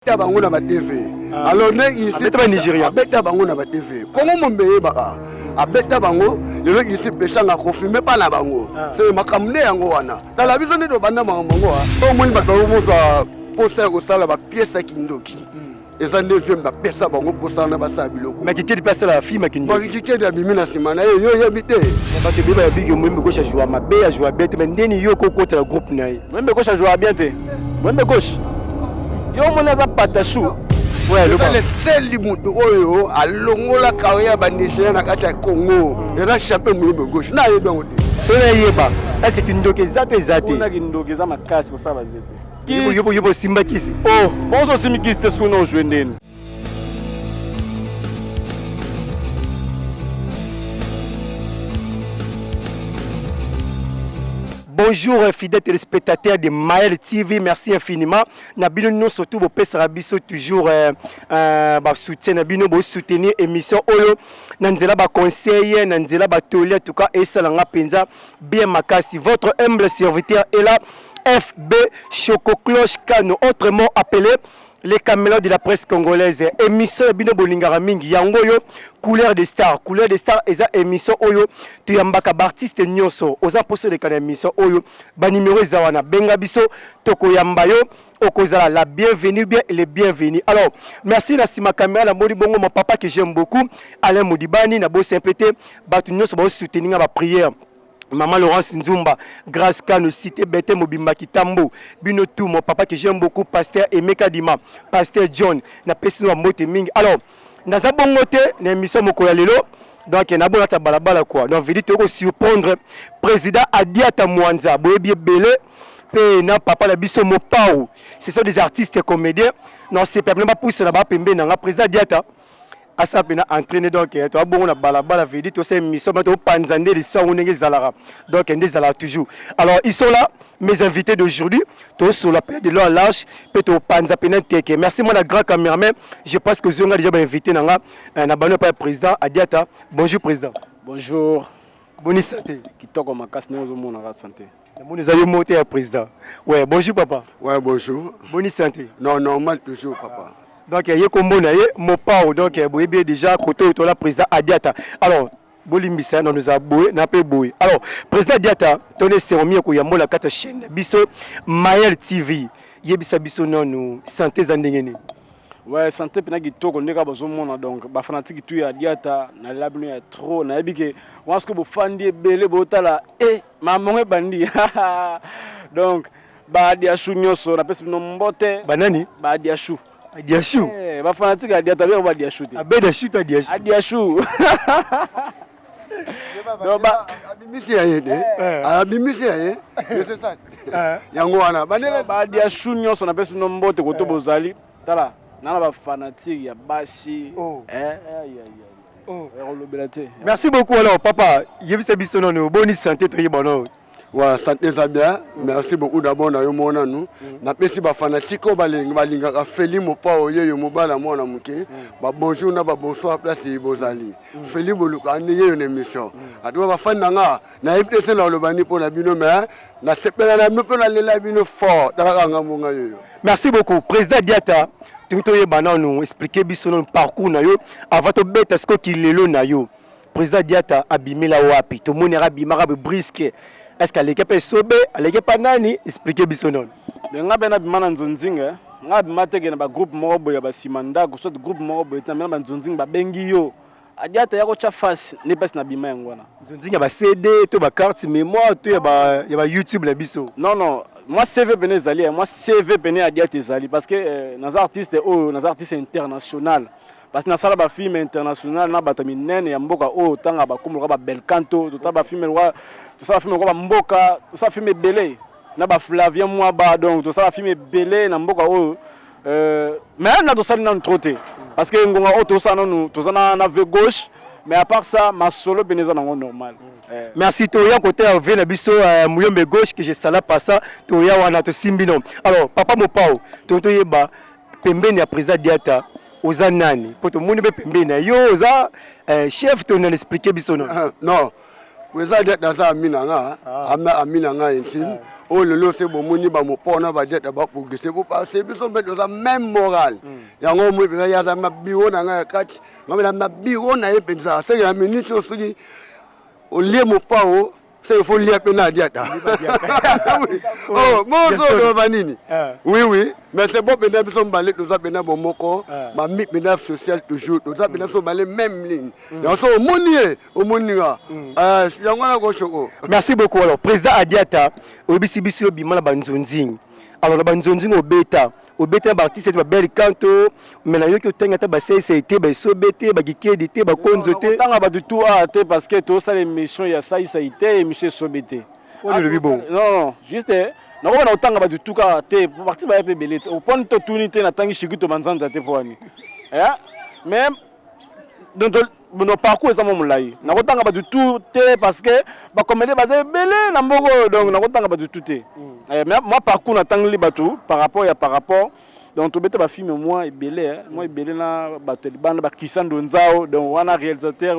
bango na ba TV. Alors ne ici pas Nigeria. Abeta bango na ba TV. Comment mon bébé baka? Abeta bango, le ici pêcha na confirmer pas na bango. C'est makamne yango wana. Dans la vision de banda bango. Au moins ba bango za poser au sala ba pièce kindoki. Et ça ne vient pas personne bango pour ça na ba sabiloko. Mais qui te déplace la fille mais qui Ba qui de bimi na simana yo yabite. Ba te beba bigi mwembe gauche jouer ma be a jouer bête mais ndeni yo ko côté le groupe na. Mwembe gauche jouer bien te. Mwembe gauche. Yo mona za patashu. Ouais, le seul mutu oyo alongola carrière ba Nigeria na kati ya Congo. Era champion mwembe gauche. Na yeba ngoti. Tona yeba. Est-ce que tu ndokeza to ezate? On a ndokeza makasi ko saba zete. Yobo simba kisi. Oh, bonzo simi kisi te suno jouer ndeni. Bonjour fidèles téléspectateurs de Maël TV, merci infiniment. Nabino nous surtout vos pesarabiso toujours soutien nabino bo soutenir émission Oyo nanzela ba conseiller nanzela ba tolé en tout cas et ça langa penza bien makasi. Votre humble serviteur est là FB Choco Cloche Kano autrement appelé les caméras de la presse congolaise. Émission bino bolingara mingi yango yo couleur des stars eza émission oyo tu yambaka artiste nyonso oza poso de kana émission oyo ba numéro zawana benga biso toko yamba yo okozala la bienvenue bien les bienvenus. Alors merci la sima caméra la modi bongo mon papa que j'aime beaucoup Alain Modibani na bo simpete batu nyonso ba soutenir ba prière. Maman Laurence Nzumba, Grâce Kano, Cité Bete Mobimba Kitambo, Bino tout, mon papa que j'aime beaucoup, Pasteur Emeka Dima, Pasteur John, na Pesino Mote Ming. Alors, naza bongote, na émission Mokoya Lelo, donc na bon ta balabala quoi. Donc veut dire te surprendre président Adiata Mwanza, Boyebi Belé, pe na papa la biso Mopao. Ce sont des artistes comédiens. Non, c'est pas même pousser là-bas pembe na président Adiata. Asa pena entraîné donc tu as bon na balabala veut dire to c'est mission to panzande les saounenge zalara donc ndé zala toujours. Alors ils sont là mes invités d'aujourd'hui to sur la période de leur lâche peut to panza pena teke. Merci mon grand caméraman, je pense que Zonga déjà invité na bano pa président Adiata. Bonjour président. Bonjour. Bonne santé. Kitoko makasi nezo mona la santé. Mon aïeux monté à président. Ouais, bonjour papa. Ouais, bonjour. Bonne santé. Non, normal toujours papa. Donc il y a comme Mopao donc vous bien déjà côté de la président Adiata. Alors Bolimbisa nous a boué n'a pas boué. Alors président Adiata tonné c'est mieux ko yambola kata chaîne biso Maël TV. Yebisa biso non nous santé zandengeni. Ouais, santé pena kitoko ndeka bozo mona donc ba fanatique tu ya Adiata na labino ya trop na yebike once que bo fandi belé botala maman bandi. Donc ba diashu nyoso na pesi no mbote banani ba diashu. Adiashu. Ba fanatique Adiata bien ba diashu. Abeda shoot Adiashu. Adiashu. Non ba abimisi ya yede. Abimisi ya ye. C'est ça. Yango wana banela ba diashu nyoso na pesi no mbote ko to bozali. Tala nana ba fanatique ya basi. Merci beaucoup alors papa. Yebisa biso non bonne santé to yebono. Ouais, santé ça bien. Merci beaucoup d'abord na yo mona nous. Na pesi ba fanatique ko balinga ka Feli Mopao yo mobala mona muke. Ba bonjour na ba bonsoir place bozali. Feli boluka ni yo na émission. Atu ba fan nga na ipese na lobani pour na bino mais na sepela na mpe na lela bino fort. Daka ngamunga yo. Merci beaucoup président Diata. Tout yebana nous expliquer biso non parcours na yo avant to beta ce qui lelo na yo. Président Diata abimela wapi? To monera bimara brisque. Est-ce qu'elle est pas sobe, elle est pas nani expliquer bisonon. Nga bena bimana nzonzinga, nga bimate ke na ba groupe moko ya ba simanda, ko soit groupe moko ya tamela nzonzinga ba bengi yo. Adiata yako cha face ne passe na bima ngwana. Nzonzinga ba CD to ba carte mémoire to ya ba YouTube la biso. Non, moi CV bene zali, moi CV bene Adiata zali parce que nas artistes international. Parce que na sala ba film international na bataminene ya mboka o tanga ba komoloka ba Belcanto, to ba film roi tout ça film quoi mboka tout ça film belé na ba Flavien Mwaba donc tout ça film belé na mboka o mais na to ça na troté parce que ngonga o to ça na ve gauche mais à part ça ma solo beneza na normal. Merci Toya côté avec na biso muyombe gauche que je sala pas ça Toya wana to simbino. Alors papa Mopao to yeba pembeni ya président Diata oza nani poto moni be pembeni yo oza chef to na expliquer biso non. Non. Président Diata ça aminanga, aminanga intime. Oh le lot c'est bon moni ba mo pona ba Diata ba pour c'est pour passer biso beto ça même moral. Yango mo bi ya za mabiro na nga kati. Ngomela mabiro na ye penza. C'est ya minute osuli. Au lieu mo pa o c'est il faut lire pena Diata. Oh mo so banini. Oui oui, mais c'est bon pena biso mbalé to za pena bon moko, ma mi pena social toujours, to za pena so balé même ligne. Yango so monier, o moniga. Yango na go choko. Merci beaucoup. Alors président Adiata, obisi biso bimala banzonzing. Alors la banzonzing au bêta artiste ba bel canto mais na yo ki otenga ta ba CCT ba sobete ba gikedité ba konzote tanga ba du tout a te parce que to ça l'émission ya ça été émission sobete. Bon. Non, juste na ko na tanga ba du tout ka te parti ba pe belete au point to tunité na tangi shikuto manzanza te poani. Même donc mon parcours est molai na ko tanga ba du tout te parce que ba comédie ba belé na mboko donc na ko tanga ba du tout te. Mais moi parcours na tangi batou par rapport donc to beta ba film moi et belé moi et belé na bato bana ba Christian Donzao donc wana réalisateur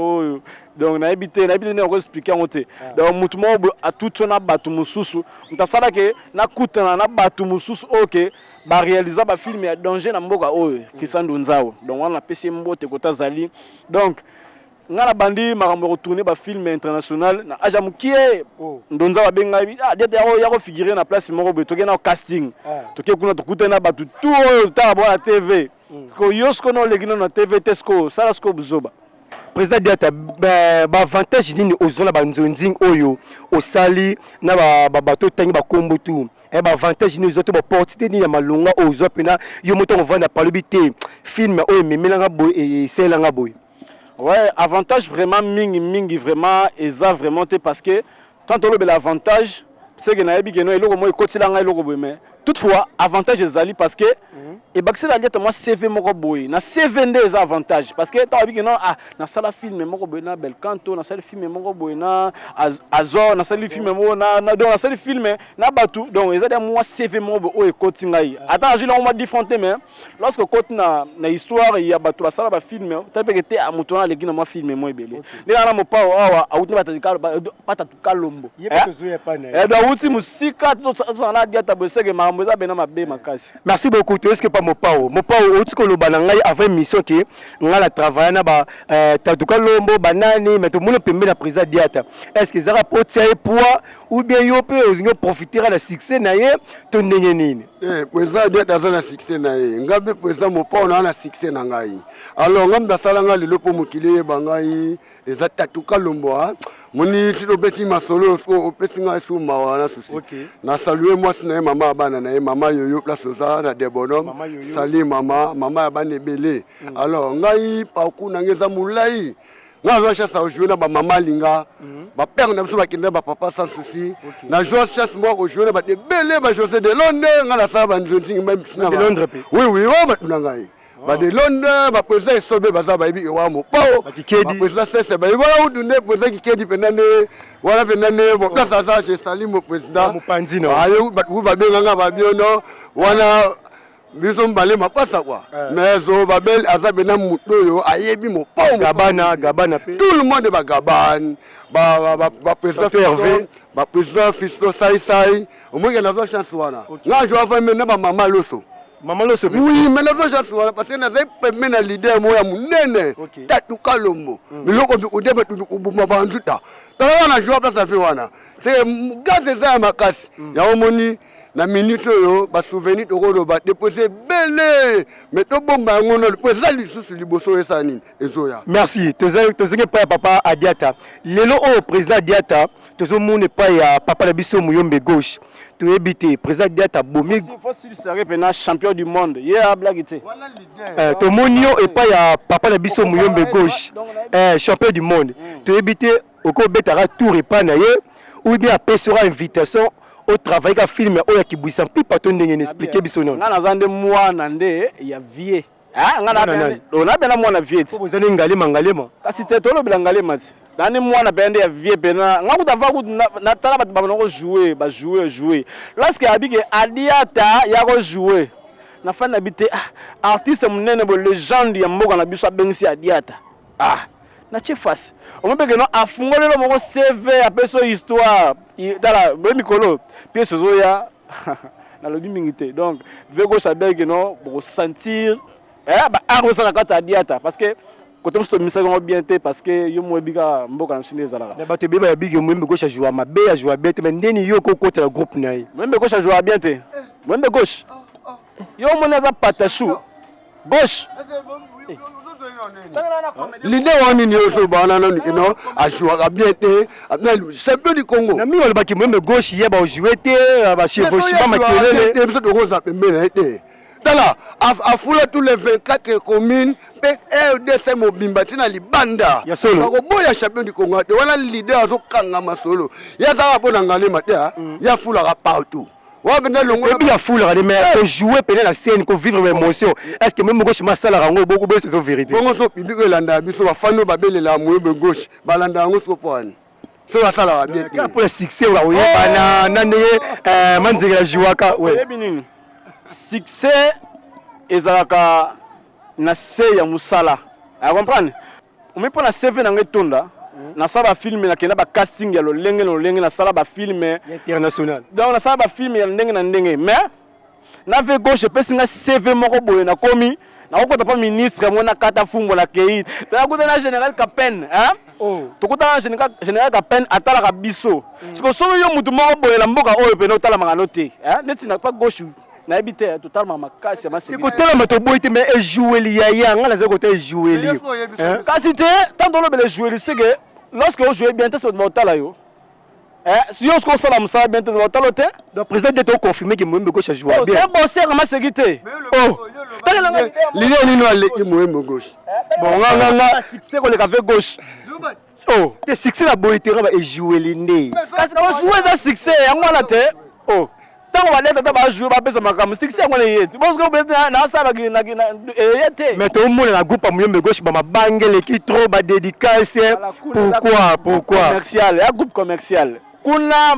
donc na habité na ko expliquer on te donc mutu mo a tout na bato mususu ntasala ke na kutana na bato mususu OK ba réaliser ba film ya danger na mboka oyo Christian Donzao donc wana pesi mbote kota zali donc ngala bandi makambo retourner ba film international na aja mukie ndonza ba benga bi dete ya ko figurer na place moko be toke na casting toke kuna to kutena ba tout ta bo la TV ko yosko no legino na TV tesco sala sko buzoba président Diata ba avantage nini ozona ba nzonzing oyo osali na ba bato tangi ba kombo tu ba avantage ni ozoto ba portité ni ya malonga ozo pena yo moto on vendre palobité film oyo memelanga boy et selanga boy. Ouais, avantage vraiment mingi vraiment eza vraiment parce que quand on a l'avantage c'est que na yebi que no eloko mo ekotila nga eloko boy mais toutefois avantage ezali parce que et baxé la liette moi CV moko boy na CV ndé avantage parce que tu yebi que non na sala film moko boy na bel canto na sala film moko boy na azor na sala film moko na donc na sala film na batu donc ezali moi CV moko o ekoti ngai attends je l'on m'a différenté mais lorsque côté na histoire il y a batu la sala ba film tu peux que te amutona le gina moi film mo ebele ndela na mo pa awa auti bata tukalombo uti musika to na diata boseke mamboza bena mabe makasi. Merci beaucoup. Tu est-ce que pas Mopao uti ko loba na ngai avant mission que ngala travailler na ba tukalombo banani mais to muno pembe na président Diata. Est-ce que ça rapporte poids ou bien yo peut ozingo profiter la succès na ye to ndenge nini? Président Diata za na succès na ye. Ngabe président Mopao na succès na ngai. Alors ngam sala ngali lopo mukile bangai eza tukalombo moni tito beti masolo o pesinga su mawana susi na saluer moi na mama bana na mama yoyo place oza na debonom sali mama bana belé alors ngai paku na ngeza mulai nga zo chasse jouer na ba mama linga ba père na biso ba kinda ba papa sans souci na jouer chasse moi au jouer ba de belé ba José de Londres nga la sa ba nzonzi même de Londres oui ba tuna ngai ba de Londres ba président sobe baza ba ibi wa mo pao ba président sese ba wala udune président kikedi penane wala penane bo kasa sa chez Salim mo président mo panzino ayo ba benga nga ba biono wana biso mbale mapasa quoi mais zo ba bel azabena muto yo ayebi mo pao gabana tout le monde ba gaban ba président Hervé ba président Fisto sai au moins il y a une chance wana nga jo avant même ba mama loso maman lo sobe oui mais la chose soit parce que na zai permet na leader mo ya munene tatu kalombo biloko bi odebe tu kubuma banzuta tala na joie place afi wana c'est gaz za makasi ya omoni na minute yo ba souvenir to ko ba déposer belé mais to bomba ngono po zali susu liboso esa nini ezoya. Merci tozenge pa papa Adiata lelo au président Adiata tozo mone pa ya papa na biso muyombe gauche to ebité président Diata bomi il faut s'il serait pena champion du monde yeah blagité to monio et pas ya papa na biso muyombe gauche champion du monde to ebité oko betara tour et pas na ye ou bien apesera invitation au travail ka film o ya kibwisa pipa to ndenge expliquer biso non ngana zande mwana nde ya vie ngana ona bena mwana vie ko bozane ngalema kasi te tolo bilangalema ti nani mwana bende ya vie pena ngakuta vaku na tala batu ba ko jouer lorsque abike Adiata ya ko jouer na fana bité artiste munene bo légende ya mboka na biso abengisi Adiata na tie face on peut que non afungole le moko CV après so histoire dala be mikolo pièce zoya na lobi mingité donc veut gauche avec non pour sentir ba arrosa na kata diata parce que quand on se met bien parce que yo mo bika mboka na chine ezala na bato beba ya bigi mwembe gauche joue mabe ya joue bien mais ndeni yo ko côté la groupe na ye mwembe gauche joue bien te mwembe gauche yo mo naza patachou gauche l'idée wani ni oso bana no no a jouer bien te champion du Congo na mi wala baki mwembe gauche ye ba jouer te ba chevaucher ba makelele et biso de rosa pembele te dala a foula tous les 24 communes PRDC mobimba tina libanda ya solo ko boya champion du Congo te wana leader azo kanga masolo ya za bona ngale matea ya foula ka partout wa benda longo et puis ya foula mais ko jouer pendant la scène ko vivre l'émotion est-ce que même gauche masala rango beaucoup be c'est vérité bongo so public elanda biso ba fano ba belela moyebe gauche balanda ngo so poane so basala ba bien pour le succès wa oye bana nandeye manzeke la jouaka ouais succès ezalaka na se ya musala a comprendre on me pour na CV na ngetonda na sala film na kena ba casting ya lolenge na sala ba film international donc na sala ba film ya ndenge na ndenge mais na ve gauche pesi nga CV moko boye na komi na ko ta ministre mona kata fumbo la kei ta ko na général Kapen hein to ko ta général Kapen atala ka biso siko so yo mutu moko boye la mboka oyo pe no tala mangano te hein neti na pa gauche na habité totalement makasi ma c'est côté la moto boy te mais jouer li ya nga la côté jouer li kasi te tant dans le jouer c'est que lorsque on joue bien c'est au tala yo si on se la msa bien au tala te donc président de confirmer que Mwembe gauche joue bien c'est bon c'est ma sécurité l'idée ni no aleki Mwembe gauche bon nga succès ko le café gauche oh te succès la boy te ba jouer li ndé kasi ko jouer ça succès yango na te oh tant on va lettre ba jouer ba pesa makam succès yango le yeti parce que na sala na yete mais tout le monde na groupe Mwembe gauche ba mabangele qui trop ba dédicace pourquoi commercial ya groupe commercial kuna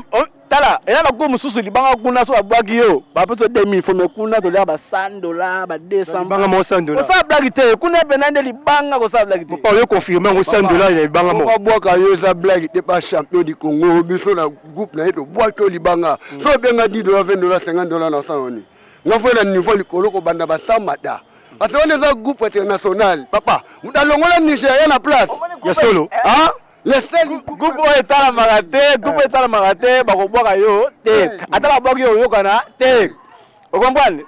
tala ela ba ko mususu libanga kuna so abwaki yo ba peso 2000 faut me kuna to la ba $100 ba $200 libanga mo $100 ko sa blague te kuna benande libanga ko sa blague te pas yo confirmer ngo $100 libanga mo ko bwaka yo za blague te pas champion du Congo biso na groupe na yeto bwaka libanga so benga $10 $20 $50 na sanoni ngafo na niveau likolo ko banda ba samada parce que on est un groupe international papa mutalongola Nigeria na place ya solo hein le seul groupe etala magate groupe etala magate ba ko bwaka yo te atala bwaka yo kana te o comprendre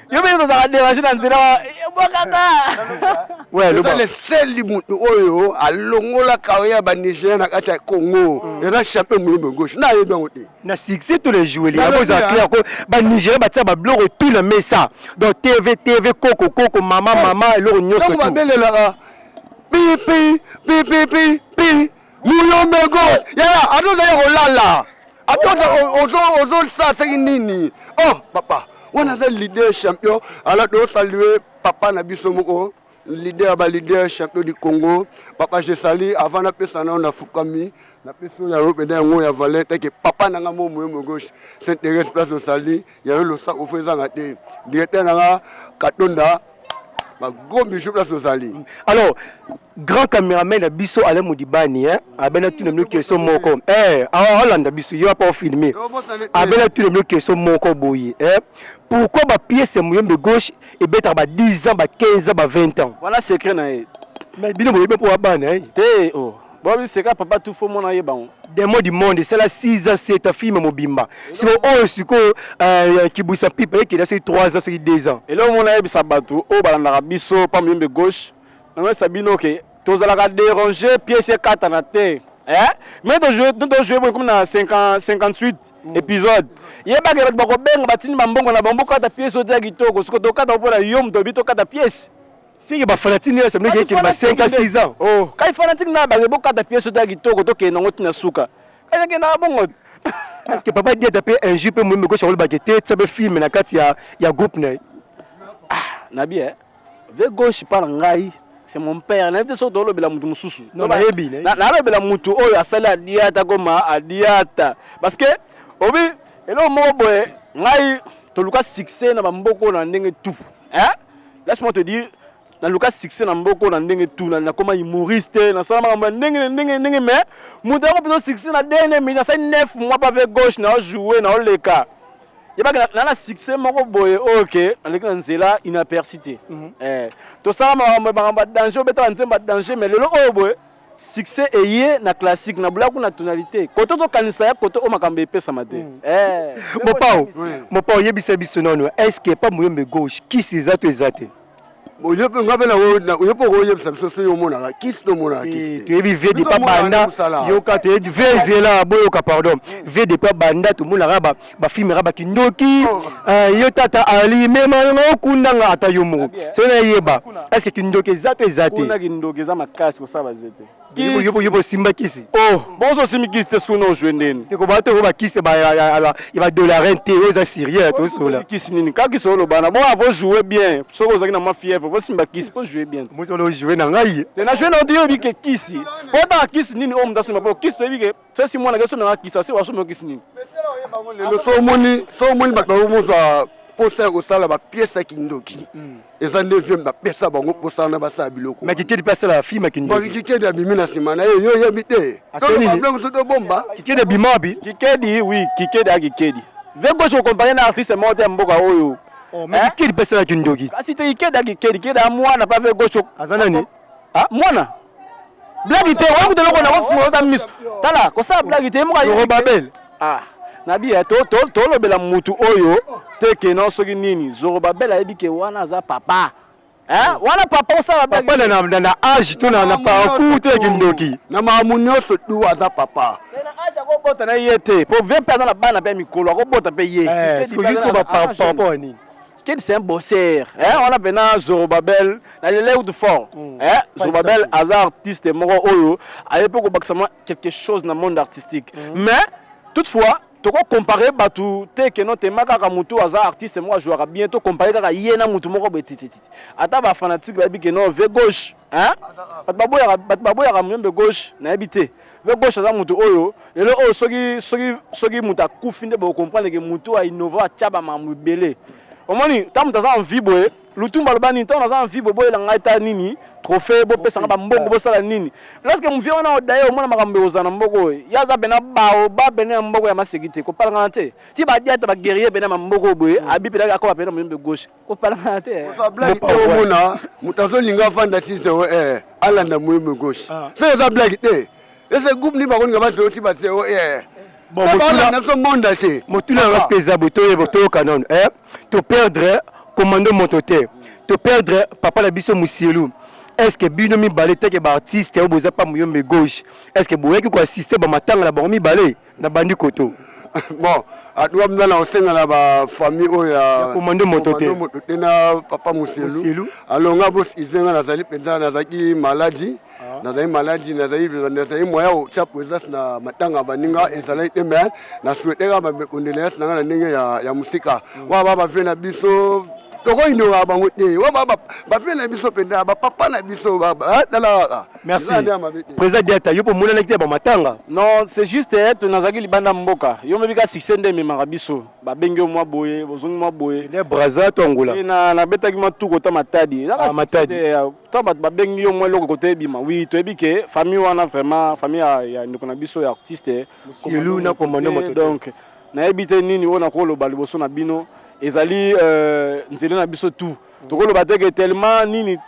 yo be za déranger na nzela bwaka ka ouais le seul mutu oyo alongola kaoya ba Nigeria na kati ya Congo era champion Mwembe gauche na yebi ngote na succès tous les joueurs là vous a clair ko ba Nigeria ba tia ba bloc tout le messa donc TV coco mama le nyonso tout ba belela pi Mwembe gauche ya adoza yo lala adoza ozo sa c'est nini oh papa wana za leader champion ala do saluer papa na biso moko leader champion du Congo papa je salue avant na pesa na fukami na peso ya rope na ngo ya valette que papa na nga mo Mwembe gauche s'intéresse place au sali ya yo lo sa ofeza ngate directeur na Katonda ma gros bijou place au sali alors grand caméraman biso Alain Moudibani hein abena tout le monde qui sont moko Hollande biso yo pas filmer abena tout le monde qui sont moko boye pourquoi ba pièce Mwembe gauche et beta ba 10 ans ba 15 ans ba 20 ans voilà secret na mais bino boye pour abana te oh bon c'est que papa tout faut mon aye ba des mots du monde c'est la 6 ans c'est ta fille mobimba sur siko qui boussa pipe qui a 3 ans sur 2 ans et là mon aye bisa batu o balanda biso pa Mwembe gauche on sabino que tozalaka déranger pièce 4 na te mais de jouer comme na 58 épisode yeba ke ba ko benga batini bambongo na bamboka ta pièce o dia kitoko siko to kata pona yom to bito kata pièce si ba fanatique c'est mieux que ba 5 à 6 ans oh kai fanatique na ba boka ta pièce o dia kitoko to ke na ngoti na suka kai ke na bongo est-ce que papa dit taper un jeu pe Mwembe gauche ba kete tsabe film na kati ya groupe na na bien ve gauche par ngai c'est mon père na biso to lo bela mutu mususu non na yebi na lo bela mutu oyo asala diata koma adiata parce que obi elo mo boye ngai to luka succès na bamboko na ndenge tout hein laisse-moi te dire na luka succès na mboko na ndenge tout na koma humoriste na sala ma ndenge mais muta ko plutôt succès na dernier minute ça 9 mois pas avec gauche na jouer na leka yeba na succès moko boye OK avec na nzela inapercité to sala ma danger beta nzemba danger mais lelo boye succès eye na classique na bula kuna tonalité koto to kanisa ya koto o makambe pesa mate mon pao yebisa biso nono est-ce que pas moyembe gauche qui c'est ça to ezate Oyo pe ngabe na oyo po oyo bisa biso so yo mona kiss no mona kiss tu ebi vie de pas banda yo ka te veze la boyo ka pardon vie de pas banda to mona ba film raba kindoki yo tata ali même ngo kundanga ata yo mo so na yeba est-ce que kindoki zato ezate kuna kindoki za makasi ko saba jete yo simba kisi bonzo simi kisi te suno jwendeni te ko ba to ba kisi ba ya dollar inte aux Syriens to so la kisi nini ka kisi lo bana bon avo jouer bien so ko zaki na ma fièvre vo simba kisi po jouer bien moi so lo jouer na ngai te na jouer na dio bi ke kisi po ta kisi nini o mdaso na po kisi to bi ke so si mwana ke so na kisi so wa so mo kisi nini le so moni ba ba mo so concert au sala ba pièce kindoki eza 9e ba pesa bango posana ba sa biloko mais qui te pesa la fille mais kindoki ba kike de bimina simana yo yebite aseni problème so to bomba kike de bimabi kikedi oui kikedi vego je comparer na artiste monte mboka oyo mais kike de pesa la kindoki kasi te kikedi mwana pa vego cho azana ni mwana blague te wa kutelo na ko fumo za miso tala ko sa blague te mo ka Babel nabi to lobela mutu oyo teke no soki nini Zorobabel ayebi ke wana za papa wana papa osala papa na âge to na parcours to kindoki na mamunyo so tu aza papa na âge ko bota na yete po ve perdre la bana pe mikolo ko bota pe ye est-ce que juste ba papa ni quel c'est un bosseur on a bena Zorobabel na le lèvre de fort Zorobabel aza artiste moko oyo ayepe ko bakisama quelque chose na monde artistique mais toutefois tu comparer batu te que non te makaka mutu aza artiste moi jouera bientôt comparer kaka yena mutu moko betititi ata ba fanatique ba bi que non ve gauche bat baboya ka myembe gauche na habité ve gauche aza mutu oyo lelo oyo soki mutu akufi nde ba comprendre que mutu a innova chaba mamu belé omoni ta mutu aza en vibo lutumba lobani ta aza en vibo boye la ngaita nini trophée bo pesa ba mbongo bo sala nini lorsque mu vie wana odaye o mona makambe ozana mboko yaza bena bao ba bena mboko ya masekite ko pala ngante ti ba diata ba guerrier bena mboko boye abi pela ko ba pela mbembe gauche ko pala ngante so blague te o mona mutazo linga fanda siste o alanda mbembe gauche so eza blague te ese groupe ni ba ko ngaba so ti ba se o bon motula parce que zaboto et boto canon to perdre commando mototé to perdre papa la biso musielu. Est-ce que bino mi balé te que ba artiste o boza pa muyombe gauche est-ce que boye ko assister ba matanga la ba mi balé na bandi koto bon atwa mna osenga na ba famille oya commando mototé na papa musielu alonga boss izenga na zali penza na zaki maladie nazali moya o chapo ezas na matanga baninga ezala tembe na souhaitera ba condoléances na ndenge ya musika wa baba vena biso toko ino bango te wa baba ba vena biso penda ba papa na biso baba dala merci président Diata yo po mona na ba matanga non c'est juste être nazaki libanda mboka yo mebika succès ndeme marabiso ba bengi mwa boye bozongi mwa boye ne braza to angola na betaki matu kota matadi matadi to ba bengi yo mwa loko kote bima oui to ebike famille wana vraiment famille ya ndeko na biso ya artiste sielu na commando moto donc na ebite nini ona ko lo baliboso na bino ezali nzela na biso tout to ko lo bateke tellement nini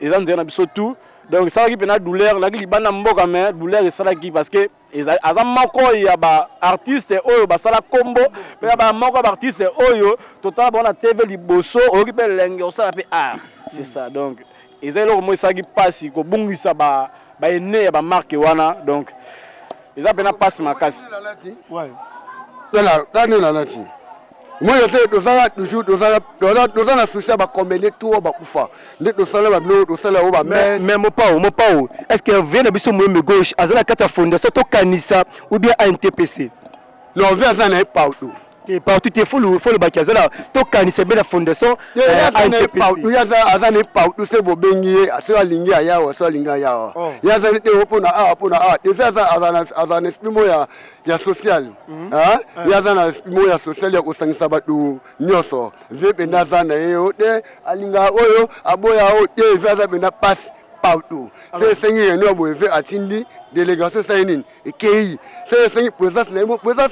ezali nzela na biso tout donc ça qui pena douleur la ki bana mboka mais douleur ça qui parce que aza moko ya ba artiste oyo ba sala combo pe ba moko ba artiste oyo total bona TV liboso oyo ki pe lenge osala pe c'est ça donc ezali lo mo ça qui passe ko bungisa ba ene ba marque wana donc eza pena passe makasi ouais là tani la lati moi je sais dosala toujours dosala souci ba combiner tout ba kufa nde dosala ba blo dosala o ba mais mo pao est-ce que vient biso mo gauche azala kata fondation to kanisa ou bien ANTPC non vient ça na pas tout Et partout, il faut le bac. Tout quand il s'est bien la fondation. Il y a des partout, c'est beau bengier, c'est la ligne à yawa, c'est la ligne à yawa. Il y a des pour a. Il fait ça à un esprit ya social. Il y a un esprit ya social ya kusang sabatu nyoso. Vepe nazana yote, alinga oyo, aboya ote, il fait ça bena passe partout. C'est seigneur no bo fait atindi délégation sainin et qui c'est seigneur présence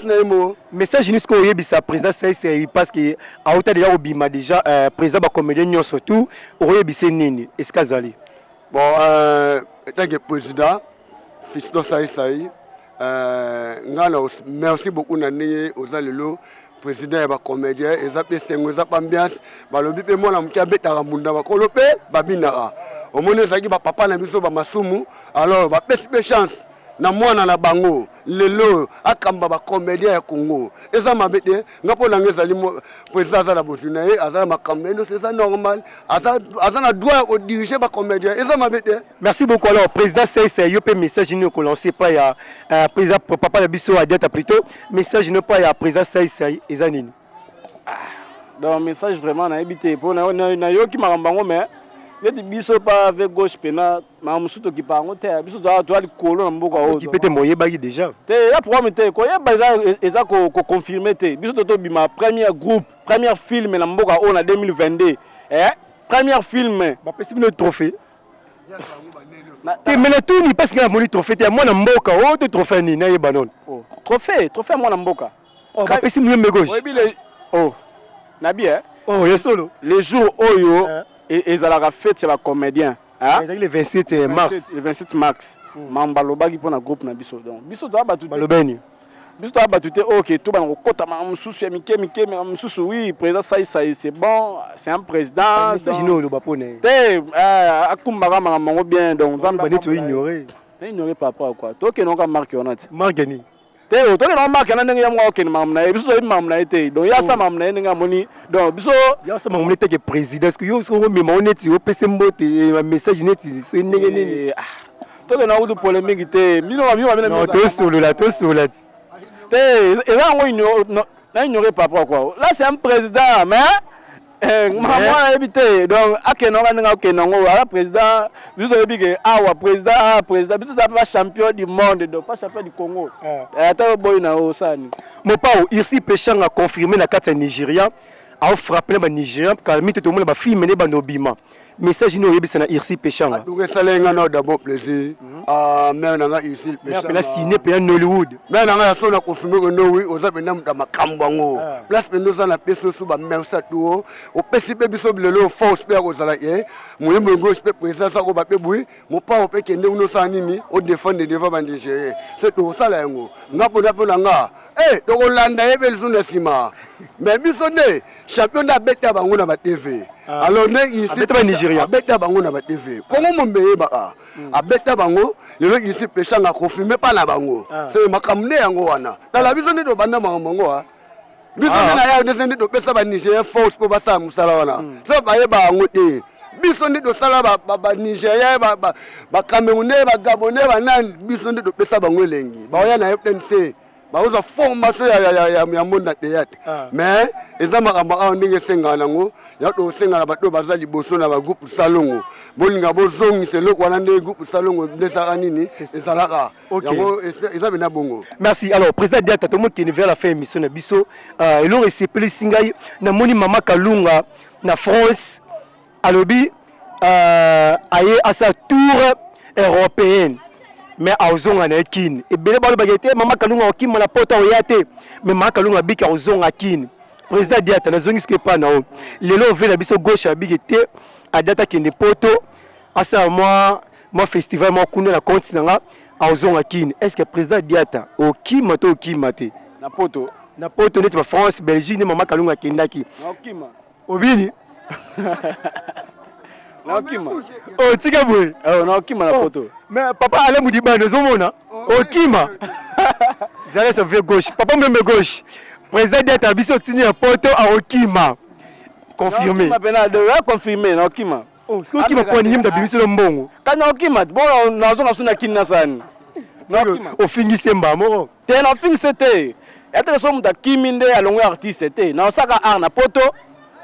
naimo. Message jusqu'au yebisa président c'est parce que à hauteur déjà obima déjà président ba comédien nyo surtout au yebisa nini est-ce qu'azali bon tant que président Fiston Saïsaï ngana merci beaucoup nani ozalelo président ba comédien ezapé sengo ezapa ambiance balobi pe mona mukia betaka munda ba kolope babinaka omone zaki ba papa na biso ba masumu alors ba pesi chance na mwana na bango lelo akamba ba comédien ya Congo eza mabete ngapo na ngezali président za la bosuna e azala makamendo c'est ça normal azana droit au diriger ba comédien eza mabete. Merci beaucoup. Alors président c'est yo pe message ni ko lancer pas ya président papa na biso a date plutôt message ne pas ya président c'est eza nini donc message vraiment na habité pour na yo ki makambango mais les biso pas avec gauche pena ma musuto ki pango te biso doit likolo na mboka ozo qui peut te moyer bagi déjà te ya problème te ko ya eza ko confirmer te biso to bima premier groupe premier film na mboka o na 2022 premier film ba pesi le trophée te mena tout ni parce que na moni trophée te moi na mboka o te trophée ni na yeba non trophée moi na mboka ba pesi le gauche na bien ya solo les jours oyo et ils allaient faire c'est la comédien le 27 mars le 27 mars mambalobaki pour na groupe na biso donc biso doit battu balobeni biso doit battu OK tout ba kokota ma mususu ya mike mais mususu oui président ça c'est bon c'est un président message no lo bapone te akumbaka mango bien donc zamba neto ignorer pas quoi to ke noka marque on a margani te to ke no marque na ndenge ya mwa OK mamna biso to mamna ete donc ya sa mamna ndenge moni donc biso ya sa mamna ete ke président est-ce que yo so me moneti o pese mbote message neti so ndenge nini to ke na udu polémique te mino non to solo la te et là on ignorer papa quoi là c'est un président mais maman habité donc akenonga ninga kenongo ala président biso ebike awa président biso ta champion du monde donc pas champion du Congo ata boy na osani Mopao Irsi Péchang a confirmé la carte Nigeria a frappé les Nigériens car mito tout le monde ba film ne bandobima message no yebisa na Irsi Péchang aduke salenga no d'abord plaisir mais nanga Irsi Péchang la ciné pe Hollywood mais nanga so na confirmer que no oui oza bena muta makambango place pendo za na peso so ba mersa to o pesi pe biso bilelo force pe ko zala ye moyembo gauche pe président sa ko ba pe bui mo pa o pe kende uno sa nini o défendre devant ba Nigeria c'est to sala yango ngapo na pe nanga to ko landa ye be suna sima mais biso ne champion da beta bango na ba TV alors ne ici beta Nigeria beta bango na ba TV comment mo mbeye ba a beta bango lelo ici Péchang a confirmé pas na bango c'est makamne yango wana tala biso ne to banda bango biso na ya ne to pesa ba Nigeria force po ba sa musala wana so ba ye bango te biso ne to sala ba Nigeria ba Camerounais ba Gabonais ba nan biso ne to pesa bango elengi ba ya na FNC ba uza formation ya monde théâtre mais eza makambo a ndenge senga nango ya to senga na bato bazali boso na ba groupe salongo bolinga bozongi selo kwana ndenge groupe salongo ndesa nini ezalaka yango eza bena bongo. Merci. Alors président Diata to mo qui vers la fin émission na biso elo resepeli singai na moni mama Kalunga na France alobi aye à sa tour européenne mais aozonga na kin et bele balo bagete mama Kalunga okima na pota oyate mais mama Kalunga bika ozonga kin président Diata na zongi ce pas na o lelo ve na biso gauche abigete a data ki ne poto asa moi festival moi kuna na compte nanga aozonga kin est-ce que président Diata okima to okima te na poto net ba France Belgique mama Kalunga kindaki okima obini Okima. Oh, tika boy. Na okima na poto. Mais papa allait me dire bah nous omona. Okima. Zale sur vieux gauche. Papa même gauche. Président d'être biso tini un poto à Okima. Confirmé. Okima pena de confirmé na okima. Oh, ce qui m'a point him da biso mbongo. Kana okima bon na zo na suna kinna sani. Na okima. O fingi semba moro. Te na fingi c'était. ete so muta kimi nde alongo artiste te na osaka art na poto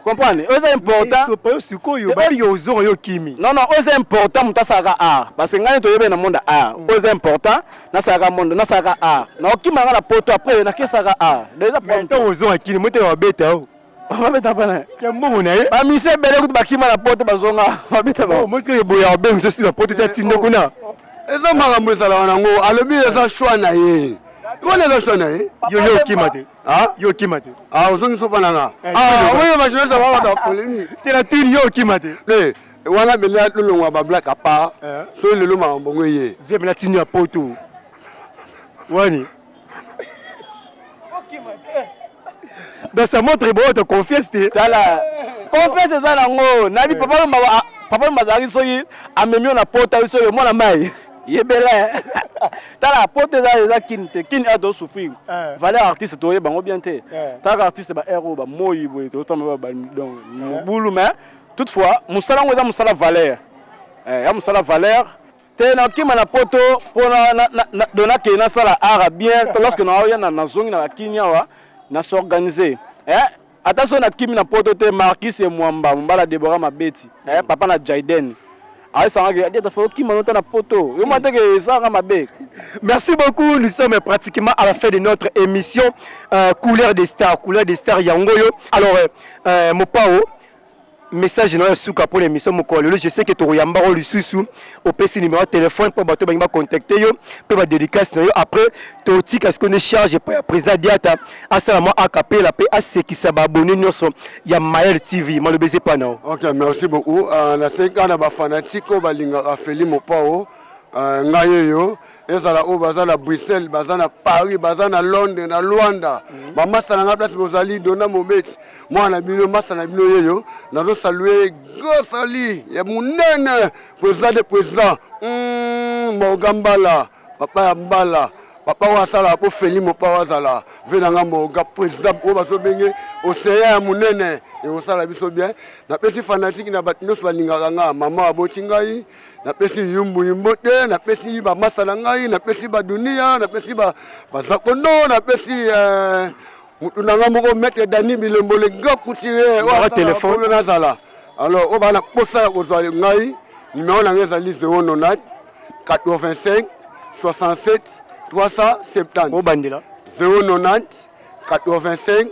comprendre c'est important so pas sikoyo ba yo zo yo kimi non c'est important muta saka art parce que ngani to yebe na monde art c'est important na saka monde na saka art na okima na poto après na ke saka art déjà point to zo akini muta wa beta o ba beta pana ya mbongo na ye ba mise bele ku bakima na poto bazonga ba beta ba mo sike boya ben so sur la poto ta tindo kuna eza makambo ezala wana ngo alobi eza choix na ye wana eza choix na ye yo kimate ah yo kimate ozongi so pananga oyo bachino sa baba da polémique te la tune yo kimate wana bele lolongwa ba black apa so lelo makambo ngo ye vie la tune ya poto wani dans sa montre bon te confiance te tala confiance eza nango nabi papa mazali soki amemi na poto soki mwana mai yebele tala poto eza kinte kin ado souffrir valeur artiste to yebango bien te tala artiste ba héros ba moyi boy to tama ba donc bulu mais toutefois musala ngo eza musala valeur ya musala valeur te na kima na poto pona na dona ke na sala art bien lorsque na oya na zongi na kinya wa na s'organiser attention na kimi na poto te Marquis et Mwamba mbala Deborah Mabeti papa na Jaiden merci beaucoup, nous sommes pratiquement à la fin de notre émission Couleur des Stars Yangoyo. Alors Mopao message dans le souka pour l'émission Mokolo. Je sais que tu Yamba le sous au PC numéro de téléphone pour bateau ba contacter yo pour ba dédicace après tu qu'est-ce qu'on charge pour président Diata assalamu akapé la paix à ceux qui s'abonnent nyonso ya Mayel TV moi le baiser pas non. OK, merci beaucoup. Na 5 ans ba fanatique ba linga afeli Mopao ngayeyo ezala o bazana Bruxelles bazana Paris bazana Londres na Luanda mama salanga place bozali dona mometi mwana bino masana bino yeyo nazo saluer gosali ya munene président Mogambala papa ya mbala papa wasala po feli Mopao azala venanga moga président o baso benge océan ya munene e osala biso bien na pesi fanatique na batino balinga nga mama abotingai na pesi yumbu yimbote na pesi ba masala ngai na pesi ba dunia na pesi ba zakondo na pesi mutu nanga moko mettre Dani Bilembole ngakutire wa téléphone nazala alors o bana posa ko zwa ngai numéro na ngeza liste 090 85 67 370 o bandila 090 85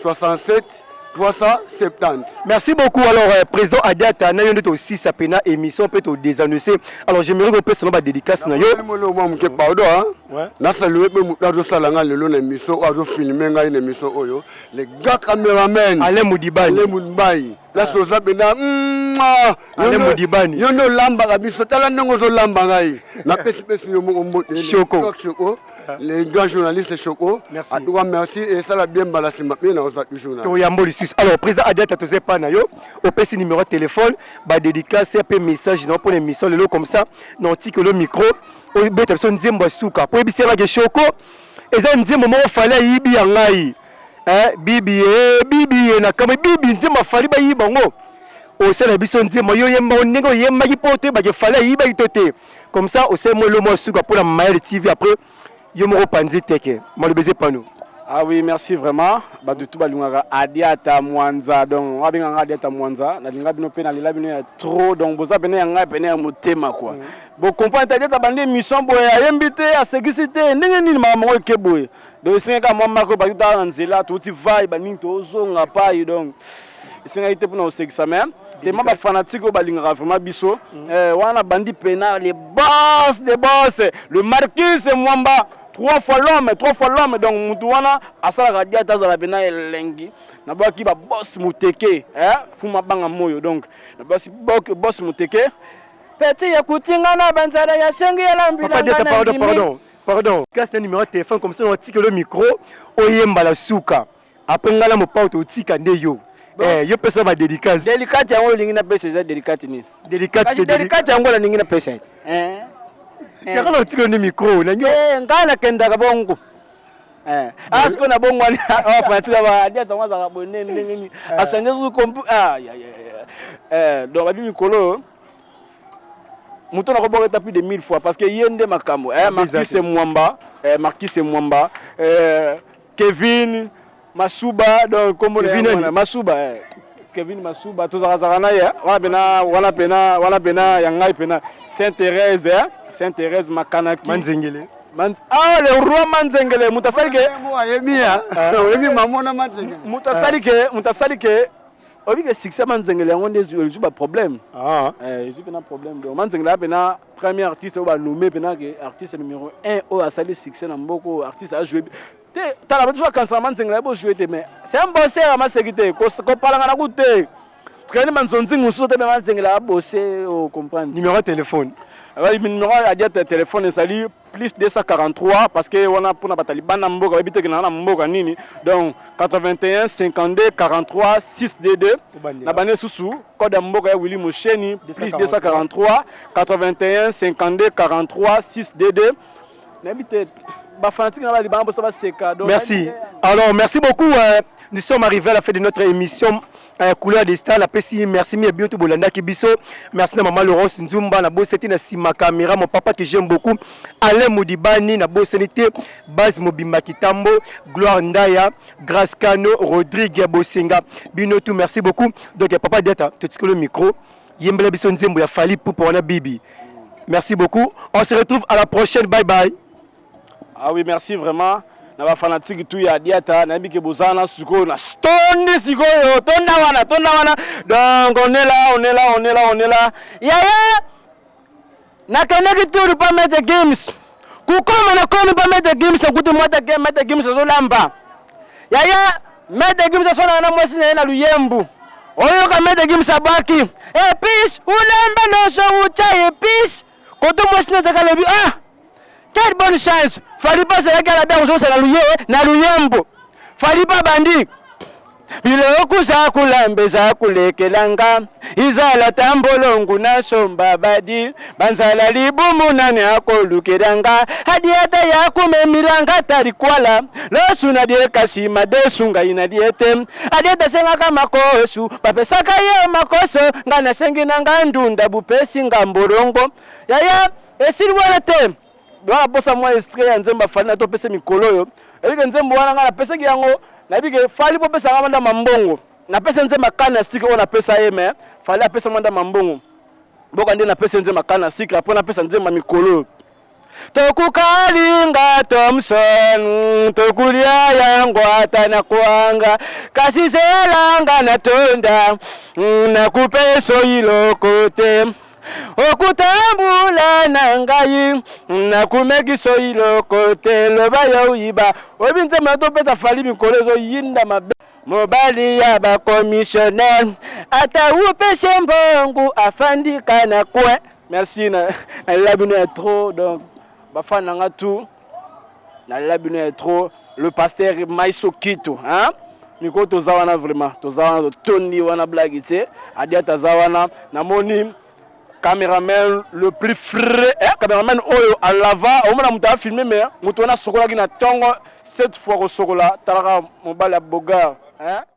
67 370. Merci beaucoup. Alors, président Adiata, nous avons aussi sa pena émission peut être désannoncer. Alors, j'aimerais que vous fassiez dédicace. Les gars caméramen. Alain Moudibani. Alain Moudibani. La sosa pena. Alain Moudibani. Yono lamba kabiso. Tala nongo zo lamba ngai. Na pesi yomo mbote. Choco. Les grands journalistes Choco. Merci. À toi merci et ça la bien balasé maintenant aux autres journalistes. Alors président Adiata tu sais pas na yo au PC numéro de téléphone ba dédicace un message dans pour l'émission le comme ça non tique le micro au bête personne nzembo suka pour ebisela ke Choco eza nzembo mo fallait yibi ya ngai bibi na kama bibi nzembo fallait ba yiba ngo au sala biso nzembo yo yemba ndenge yemba kipote ba ke fallait yiba itote comme ça au sala mo le mo suka pour la Mayel TV après yo mo panzi teke mo le baiser pas nous. Ah oui, merci vraiment. Bah de tout balunga Adiata Mwanza donc on va Adiata Mwanza na linga bino pe na lila bino trop donc boza bene yanga pene ya motema quoi. Bon comprendre Adiata bande mission boya yembité à sécurité ndenge nini mama ko keboye. Donc singa ka mama ko ba yuta nzela to ti vai ba ninto ozonga pa donc singa ite pour na sécurité même. Des membres fanatiques au balinga vraiment biso wana bandi pena les boss des boss le Marquis et Mwamba 3 fois l'homme donc mutuana asala Adiata za la bena elengi na ba ki ba boss muteke fuma banga moyo donc na ba si boss muteke petit ya kutinga na banzara ya sengi ya lambila pardon casse un numéro de téléphone comme ça on tique le micro oyemba la souka après ngala mo pa to tika ndeyo yo pesa ba dédicace yango lingi na pesa za délicate ni délicate yango la lingi na pesa Yakala tiko ni micro na nyo ngana kenda ka bongo asko na bongo ni fatika ba Adiata mwaza ka bonne ndenge asanje zu kompu donc abi mikolo muto na ko boketa plus de 1000 fois parce que yende makambo Marquis et Mwamba Kevin Masuba donc comme Kevin Masuba Kevin Masuba tozakazaka ye wana pena yangai pena Sainte-Thérèse Makanaki Manzengele. Ah, le roi Manzengele mutasalike mutasalike obike succès Manzengele yango nde joue ba problème joue pena problème donc Manzengele pena premier artiste au ba nommé pena que artiste numéro 1 au a sali succès na mboko artiste a joué t'as la besoin quand ça Manzengele bo jouer mais c'est un bosseur à ma sécurité ko paranga na kute traîner manzonzi muso te Manzengele a bosser au comprendre Numéro de téléphone. Le numéro à dire téléphone est plus 243 parce que on a pour na bataliban na mboka habite que na mboka nini donc 81 52 43 6D2 na bané susu code mboka ya Willy Mosheni plus 243 81 52 43 6D2 na habite ba fanatique na ba liban ça va seka donc merci. Alors merci beaucoup, nous sommes arrivés à la fin de notre émission couleur des stars la pesi merci mi bientôt bolanda kibiso merci na maman Laurence Nzumba na boseti na sima caméra mon papa que j'aime beaucoup Alain Moudibani na bosenité Base Mobimba Kitambo Gloire Ndaya Grace Kano Rodrigue Bosenga bino tout merci beaucoup donc papa Deta tu tiko le micro yembela biso nzembo ya Fali pour na bibi merci beaucoup on se retrouve à la prochaine bye bye. Ah oui merci vraiment na ba fanatique tout ya diata na bike bozana siko na stondi siko yo tonda wana donc on est là yaya na kanaki tour pas mettre games ku koma na komi pas mettre games kutu mettre games zo lamba yaya mettre games so na mwasi na luyembu oyo ka mettre games abaki puis ulemba no so ucha puis kutu mwasi na zakalebi quelle bonne chance. Fali pas c'est la dame so na luyembo. Fali pas bandi. Biloko za kulambe za kulekelanga. Izala tambolongu na somba badi. Banzala libumu nani akolukeranga. Hadiata ya kumemiranga tarikwala. Losu na die kasima desunga ina diete. Hadiata senga kama kosu. Papesaka ye makoso. Ngana sengi na ngandunda bupesi ngamborongo. Yaya esiri wala tem. Doa bosa mwa extrait ya nzemba Fali na to pese mikolo yo elike nzembo wana ngana pese ki yango na bike Fali po pesa ngamba mambongo na pese nzemba kana sika ona pesa yeme Fali apesa manda mambongo boka ndi na pese nzemba kana sika po na pesa nzemba mikolo tokukalinga Thompson tokulia yangu atana kuanga kasi selanga na tonda na kupeso ilokote okutambula na ngai na kumekiso ilokote loba ya uyiba obinze mato pesa Fali mikolezo yinda mabe mobali ya ba commissionnaire ata upeshe mbongo afandika na kwe merci na labino est trop donc ba fana nga tout na labino est trop le pasteur Maiso Kito hein miko tozawana vraiment tozawana toni wana blagite adiata zawana na moni caméraman le plus frais caméraman oyo à lava au moins muta filmer mais muto na sokola ki na tongo cette fois ko sokola talaka mobala bogar hein